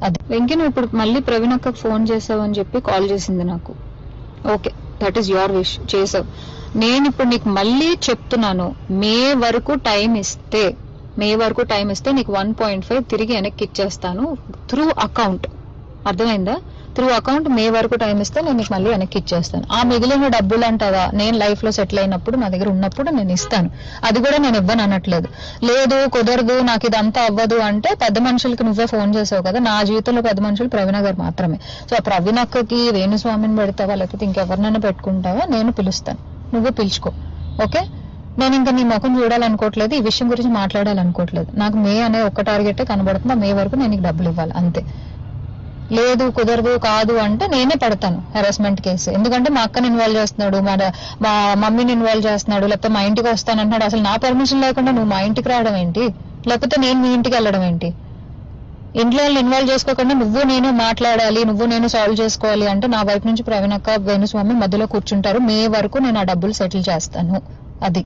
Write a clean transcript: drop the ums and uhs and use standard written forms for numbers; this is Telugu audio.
అది వెంకీ, నువ్వు ఇప్పుడు మళ్ళీ ప్రవీణ్ అక్కకు ఫోన్ చేసావు అని చెప్పి కాల్ చేసింది నాకు. Okay, that is your wish, చేసావు. నేను ఇప్పుడు నీకు మళ్ళీ చెప్తున్నాను, మే వరకు టైం ఇస్తే నీకు 1.5 తిరిగి వెనక్కి ఇచ్చేస్తాను త్రూ అకౌంట్. అర్థమైందా? త్రూ అకౌంట్ మే వరకు టైం ఇస్తే నేను నీకు మళ్ళీ వెనక్కి ఇచ్చేస్తాను. ఆ మిగిలిన డబ్బులు అంటావా, నేను లైఫ్ లో సెటిల్ అయినప్పుడు నా దగ్గర ఉన్నప్పుడు నేను ఇస్తాను. అది కూడా నేను ఇవ్వను అనట్లేదు. లేదు కుదరదు, నాకు ఇదంతా అవ్వదు అంటే పెద్ద మనుషులకి నువ్వే ఫోన్ చేసావు కదా. నా జీవితంలో పెద్ద మనుషులు ప్రవీణ గారు మాత్రమే. సో ఆ ప్రవీణ అక్కకి వేణుస్వామిని పెడతావా లేకపోతే ఇంకెవరినైనా పెట్టుకుంటావా, నేను పిలుస్తాను, నువ్వు పిలుచుకో. ఓకే, నేను ఇంకా నీ ముఖం చూడాలనుకోవట్లేదు, ఈ విషయం గురించి మాట్లాడాలనుకోవట్లేదు. నాకు మే అనే ఒక్క టార్గెట్ కనబడుతుంది, మే వరకు నేను నీకు డబ్బులు ఇవ్వాలి అంతే. లేదు కుదరదు కాదు అంటే నేనే పెడతాను హెరాస్మెంట్ కేసు. ఎందుకంటే మా అక్కని ఇన్వాల్వ్ చేస్తున్నాడు, మా మమ్మీని ఇన్వాల్వ్ చేస్తున్నాడు, లేకపోతే మా ఇంటికి వస్తానంటున్నాడు. అసలు నా పర్మిషన్ లేకుండా నువ్వు మా ఇంటికి రావడం ఏంటి, లేకపోతే నేను మీ ఇంటికి వెళ్ళడం ఏంటి? ఇంట్లో వాళ్ళని ఇన్వాల్వ్ చేసుకోకుండా నువ్వు నేను మాట్లాడాలి, నువ్వు నేను సాల్వ్ చేసుకోవాలి అంటే నా వైపు నుంచి ప్రవీణ్ అక్క వేణుస్వామి మధ్యలో కూర్చుంటారు. మే వరకు నేను ఆ డబ్బులు సెటిల్ చేస్తాను. అది